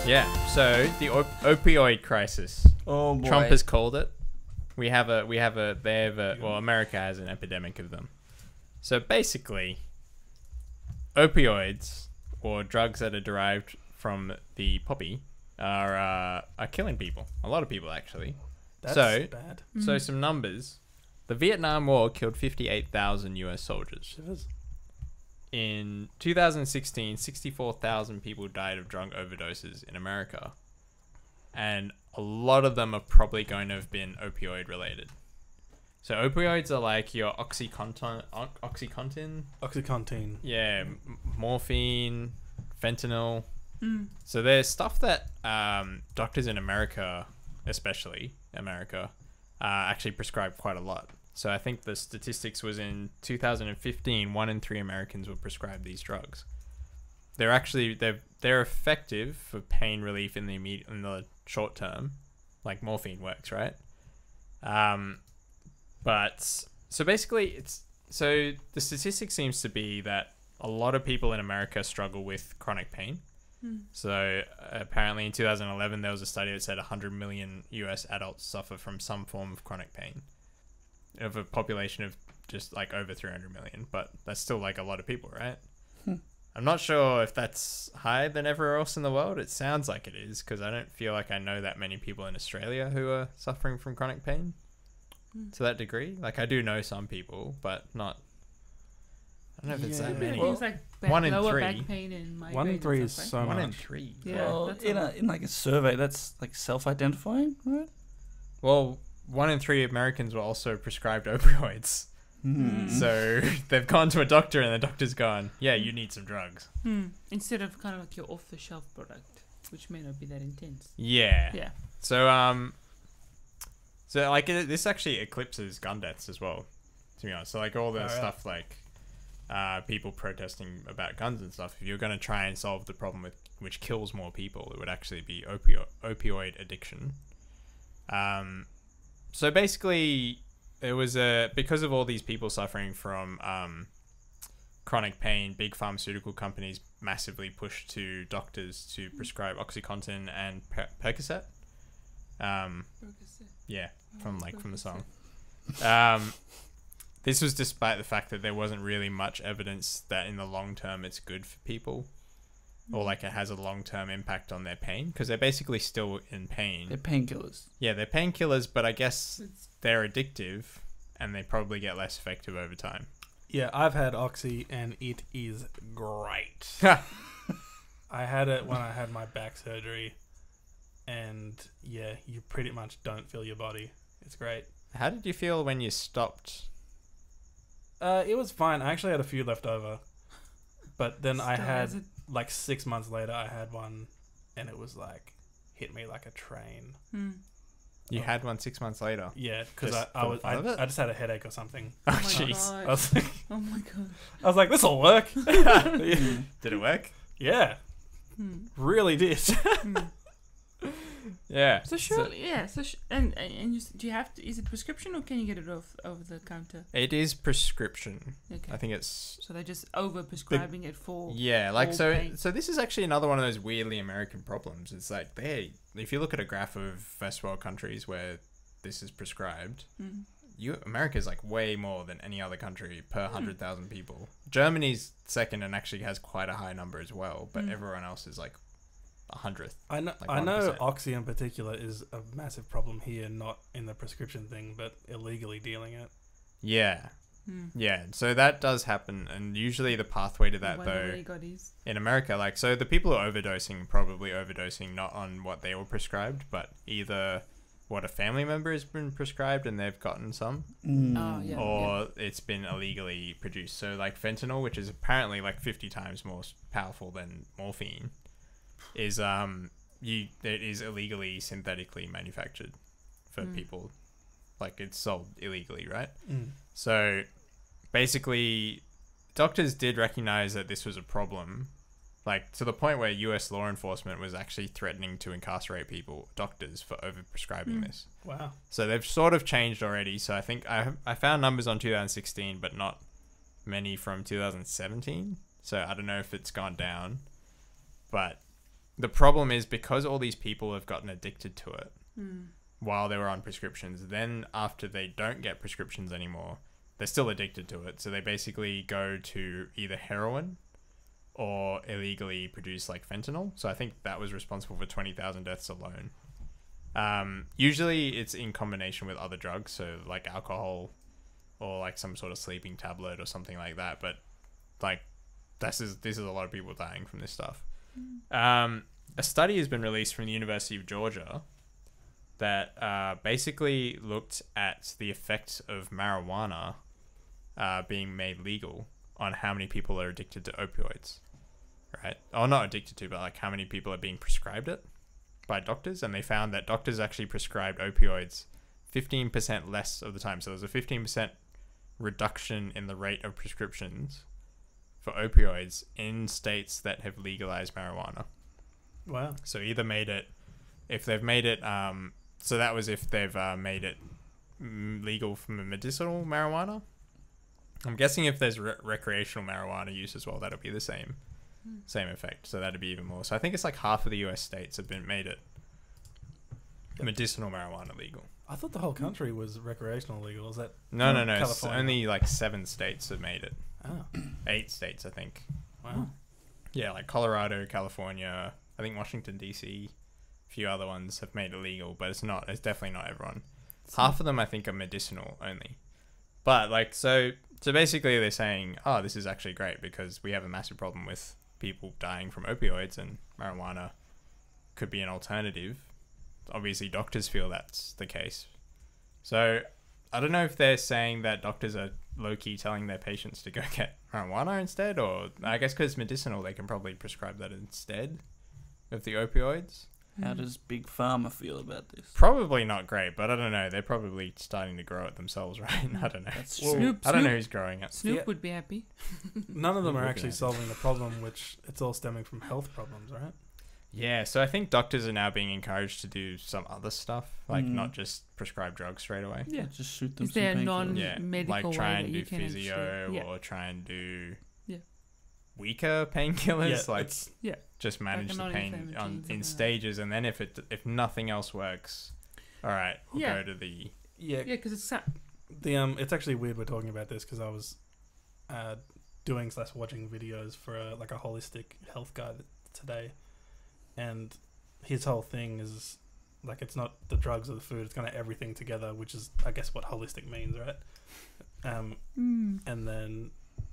Yeah. So the opioid crisis. Oh boy. Trump has called it. Well, America has an epidemic of them. So basically, opioids, or drugs that are derived from the poppy, are killing people. A lot of people, actually. That's so bad. So some numbers. The Vietnam War killed 58,000 US soldiers. Shivers. In 2016, 64,000 people died of drug overdoses in America. And a lot of them are probably going to have been opioid related. So opioids are like your Oxycontin. Oxycontin. Yeah, morphine, fentanyl. So there's stuff that doctors in America, especially America, actually prescribe quite a lot. So I think the statistics was in 2015, 1 in 3 Americans were prescribed these drugs. They're effective for pain relief in the short term, like morphine works, right? But so basically the statistic seems to be that a lot of people in America struggle with chronic pain. So apparently in 2011 there was a study that said 100 million US adults suffer from some form of chronic pain, of a population of just like over 300 million, but that's still like a lot of people, right? I'm not sure if that's higher than everywhere else in the world. It sounds like it is, because I don't feel like I know that many people in Australia who are suffering from chronic pain to that degree. Like I do know some people, but not. I don't know if it's that many. Things like One in lower 3. back pain and migraine. 1 in 3 and is stuff, so right? much. 1 in 3. Yeah, Well, that's in like a survey, that's like self-identifying, right? Well, 1 in 3 Americans were also prescribed opioids. So they've gone to a doctor and the doctor's gone, yeah, you need some drugs. Instead of kind of like your off-the-shelf product, which may not be that intense. Yeah. Yeah. So like this actually eclipses gun deaths as well, to be honest. So like all the stuff like people protesting about guns and stuff, if you're going to try and solve the problem with which kills more people, it would actually be opioid addiction. So basically it was because of all these people suffering from chronic pain, big pharmaceutical companies massively pushed to doctors to prescribe Oxycontin and Percocet. Yeah, from the song. This was despite the fact that there wasn't really much evidence that in the long term it's good for people, or like it has a long term impact on their pain, because they're basically still in pain. They're painkillers. Yeah, they're painkillers, but I guess they're addictive and they probably get less effective over time. Yeah, I've had Oxy and it is great. I had it when I had my back surgery, and yeah, you pretty much don't feel your body. It's great. How did you feel when you stopped? It was fine. I actually had a few left over, but then I Still had has it. like 6 months later, I had one, and it was like hit me like a train. You had one 6 months later. Yeah, because Just I for the fun of it? just had a headache or something. Oh, my jeez. God. I was like, Oh my god. this will work. Did it work? Yeah, really did. Yeah. So surely, yeah. So and do you have to? Is it prescription or can you get it over the counter? It is prescription. Okay. I think it's... So they're just over prescribing it for. Yeah, like all so pain. so this is actually another one of those weirdly American problems. It's like if you look at a graph of first world countries where this is prescribed, America's like way more than any other country per 100,000 people. Germany's second and actually has quite a high number as well, but everyone else is like 100th. I know. Like I know. 1%. Oxy in particular is a massive problem here, not in the prescription thing, but illegally dealing it. Yeah. Yeah, so that does happen, and usually the pathway to that, Wonder though, where you got his. in America, like, so the people who are overdosing probably overdosing not on what they were prescribed, but either what a family member has been prescribed and they've gotten some, Oh yeah. or it's been illegally produced. So like fentanyl, which is apparently like 50 times more powerful than morphine, is it is illegally synthetically manufactured for people. Like it's sold illegally, right? So basically doctors did recognize that this was a problem, like to the point where US law enforcement was actually threatening to incarcerate doctors for overprescribing this. Wow. So they've sort of changed already. So I think I found numbers on 2016, but not many from 2017. So I don't know if it's gone down, but the problem is because all these people have gotten addicted to it Mm. while they were on prescriptions, then after they don't get prescriptions anymore, they're still addicted to it. So they basically go to either heroin or illegally produce like fentanyl. So I think that was responsible for 20,000 deaths alone. Usually it's in combination with other drugs, so like alcohol or like some sort of sleeping tablet or something like that. But like this is a lot of people dying from this stuff. A study has been released from the University of Georgia that basically looked at the effect of marijuana being made legal on how many people are addicted to opioids, right? Or not addicted to, but like how many people are being prescribed it by doctors. And they found that doctors actually prescribed opioids 15% less of the time. So there's a 15% reduction in the rate of prescriptions for opioids in states that have legalized marijuana. Wow. So either made it, if they've made it, so that was if they've made it legal for medicinal marijuana. I'm guessing if there's recreational marijuana use as well, that'll be the same effect. So that'd be even more. So I think it's like half of the US states have been made it medicinal marijuana legal. I thought the whole country was recreational legal. Is that No. It's California? only like 7 states have made it. Oh, 8 states, I think. wow. Yeah, like Colorado, California, I think Washington DC, a few other ones have made it legal, but it's definitely not everyone. Half of them I think are medicinal only. But like so basically they're saying, oh, this is actually great because we have a massive problem with people dying from opioids, and marijuana could be an alternative. Obviously doctors feel that's the case. So I don't know if they're saying that doctors are low-key telling their patients to go get marijuana instead, or I guess because medicinal they can probably prescribe that instead of the opioids. How does Big Pharma feel about this? Probably not great, but I don't know. They're probably starting to grow it themselves, right? I don't know. That's Well, true. I don't know who's growing it. Snoop Yeah. would be happy. None of them are Looking actually at it. solving the problem, which it's all stemming from health problems, right? Yeah, so I think doctors are now being encouraged to do some other stuff, like Mm. not just prescribe drugs straight away. Yeah. Just shoot them Is there a some non- painkillers. Yeah, medical like try way and that do you can physio actually- yeah. or try and do Yeah. weaker painkillers, Yeah, like it's- just manage an the pain anti-inflammatory, in something like stages, and then if nothing else works, all right, we'll Yeah. go to the Yeah, Yeah, because it's it's actually weird we're talking about this because I was doing/watching videos for a holistic health guy today, and his whole thing is like it's not the drugs or the food; it's kind of everything together, which is I guess what holistic means, right? And then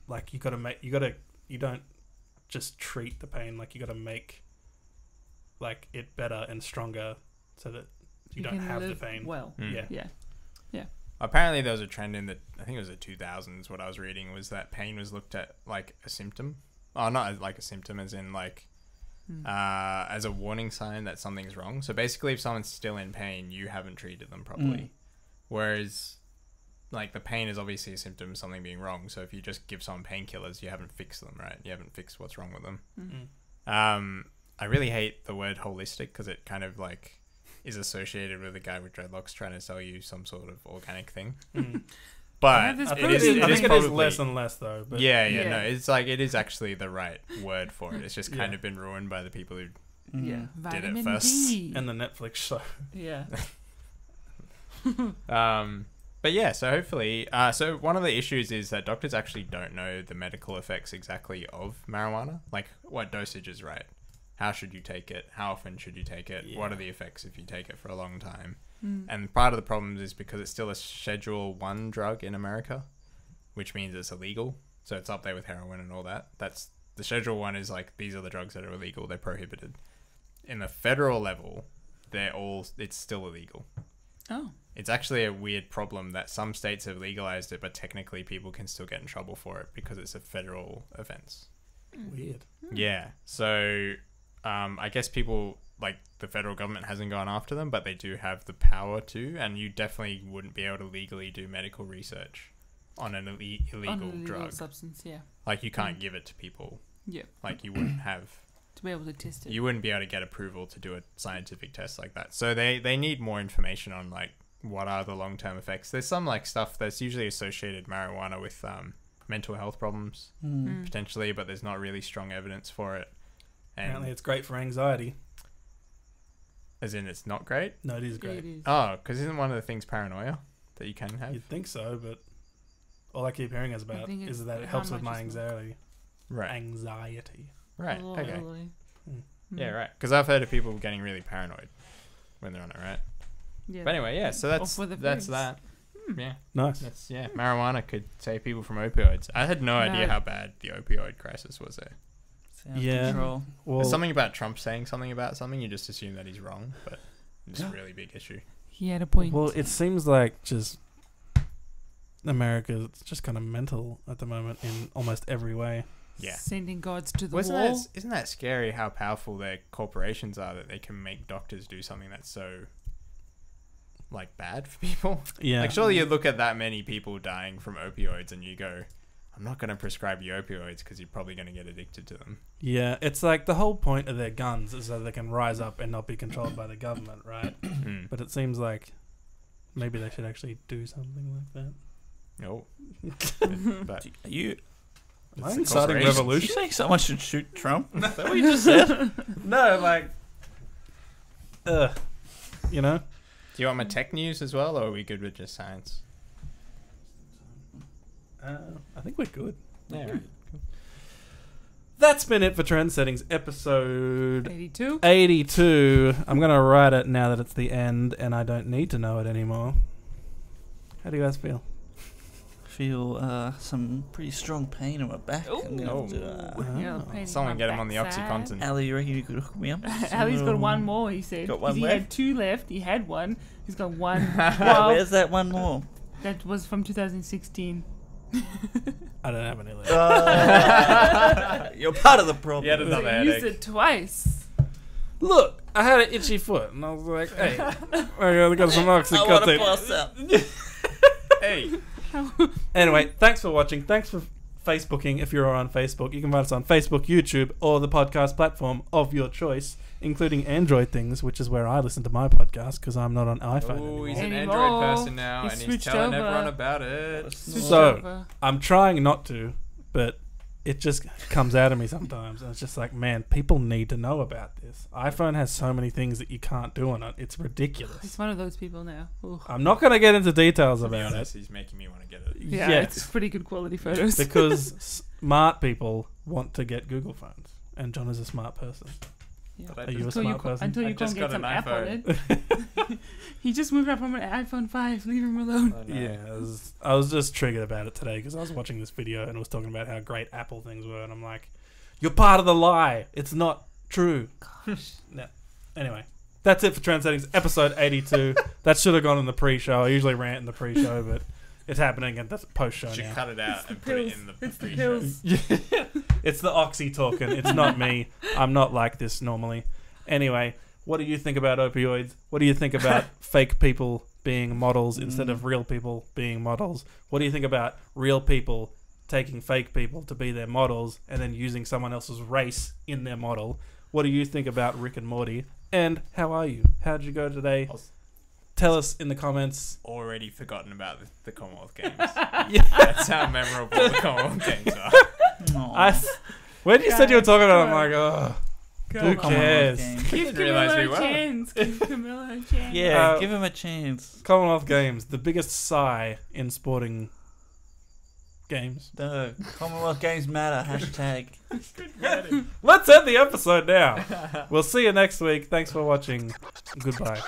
like you don't just treat the pain, like you got to make like it better and stronger so that you don't can have the live pain. well. Mm. Yeah. Yeah. Apparently there was a trend in I think it was the 2000s, what I was reading was that pain was looked at like a symptom. Oh, not like a symptom, as in like as a warning sign that something's wrong. So basically if someone's still in pain, you haven't treated them properly. Whereas like the pain is obviously a symptom of something being wrong. So if you just give someone painkillers, you haven't fixed them, right? You haven't fixed what's wrong with them. I really hate the word holistic because it kind of like is associated with a guy with dreadlocks trying to sell you some sort of organic thing. But this I think protein. it is probably less and less though. But yeah, no, Yeah. it's like it is actually the right word for it. It's just kind Yeah. of been ruined by the people who Yeah. Did it Vitamin first. D. and the Netflix show. Yeah. But yeah, so hopefully, so one of the issues is that doctors actually don't know the medical effects exactly of marijuana. Like, what dosage is right? How should you take it? How often should you take it? What are the effects if you take it for a long time? And part of the problem is because it's still a Schedule 1 drug in America, which means it's illegal. So it's up there with heroin and all that. That's the Schedule 1 is like, these are the drugs that are illegal. They're prohibited. In the federal level, it's still illegal. Oh. It's actually a weird problem that some states have legalized it, but technically people can still get in trouble for it because it's a federal offense. Weird. Yeah. So, I guess people, like, the federal government hasn't gone after them, but they do have the power to, and you definitely wouldn't be able to legally do medical research on an illegal On a legal drug. substance, yeah. Like, you can't give it to people. Yeah. Like, you wouldn't have... To be able to test it. You wouldn't be able to get approval to do a scientific test like that. So they need more information on, like, what are the long-term effects. There's some, like, stuff that's usually associated marijuana with mental health problems, potentially, but there's not really strong evidence for it. Apparently, it's great for anxiety. As in, it's not great. No, it is Yeah, great. it is. Oh, because isn't one of the things paranoia that you can have? You'd think so, but all I keep hearing is about think is it's that it how helps with much my you smoke. anxiety. Right. Anxiety. Right. Oh, Okay. really? Yeah. Right. Because I've heard of people getting really paranoid when they're on it. Right. Yeah. But anyway, yeah. So that's for the that's face. that. Yeah. Nice. That's marijuana could save people from opioids. I had no idea how bad the opioid crisis was there. Sound Yeah. control. Well, There's something about Trump saying something about something, you just assume that he's wrong, but it's a really big issue. He had a point. well, it seems like just America is just kind of mental at the moment in almost every way. Yeah. Sending gods to the Well, wall. isn't that scary how powerful their corporations are that they can make doctors do something that's so like bad for people? Yeah. Like surely you look at that many people dying from opioids and you go, I'm not going to prescribe you opioids because you're probably going to get addicted to them. Yeah, it's like the whole point of their guns is so they can rise up and not be controlled by the government, right? But it seems like maybe they should actually do something like that. No. But Are you Am I It's a inciting corporation. you revolution? saying someone should shoot Trump? Is that what you just said? No, like, you know? do you want my tech news as well, or are we good with just science? I think we're good. Yeah. Right. That's been it for Trend Settings episode 82. 82. I'm going to write it now that it's the end and I don't need to know it anymore. How do you guys feel? Feel some pretty strong pain in my back. I'm gonna Ooh. have to, Yeah, pain in Someone my get him on the backside. OxyContin. Ali, you reckon you could hook me up? Ali's got one more, he said. Got one 'Cause he left? had two left. He had one. He's got one. Yeah, Well, where's that one more? that was from 2016. I don't have any left. You're part of the problem. Yeah, So another he used headache. it twice. Look, I had an itchy foot and I was like, hey, I got some I want to OxyContin. pass out. Hey. Anyway, thanks for watching. Thanks for Facebooking if you're on Facebook. You can find us on Facebook, YouTube, or the podcast platform of your choice, including Android things, which is where I listen to my podcast because I'm not on iPhone Oh, anymore. he's an Anymore. Android person now, He and he's switched telling over. everyone about it. Switched So- over. I'm trying not to, but it just comes out of me sometimes. And it's just like, man, people need to know about this. iPhone has so many things that you can't do on it. It's ridiculous. He's one of those people now. Ooh. I'm not going to get into details To be about it. honest, he's making me want to get it. Yeah, Yes. it's pretty good quality photos. Because smart people want to get Google phones. And John is a smart person. Yeah. But Are you a Until smart person? Until I you just can't get got an some app on it. He just moved up from an iPhone 5. Leave him alone. Oh, no. Yeah, I was just triggered about it today because I was watching this video and it was talking about how great Apple things were, and I'm like, you're part of the lie. It's not true. No. Anyway, that's it for Trend Settings, episode 82. That should have gone in the pre-show. I usually rant in the pre-show, but it's happening at the post-show Should now. cut it out the and put it pills. in the It's the pre-show. pills. It's the Oxy talking. It's not me. I'm not like this normally. Anyway, what do you think about opioids? What do you think about fake people being models instead of real people being models? What do you think about real people taking fake people to be their models and then using someone else's race in their model? What do you think about Rick and Morty? And how are you? How'd you go today? Tell us in the comments. Already forgotten about the Commonwealth Games. Yeah. That's how memorable the Commonwealth Games are. Aw. When you said you were talking about it, I'm like, oh, who Go. cares? Commonwealth Games. Give Didn't realise Camilla we a were. chance. Give Camilla a chance. Yeah, give him a chance. Commonwealth Games, the biggest sigh in sporting games. The Commonwealth Games matter. Hashtag. Let's end the episode now. We'll see you next week. Thanks for watching. Goodbye.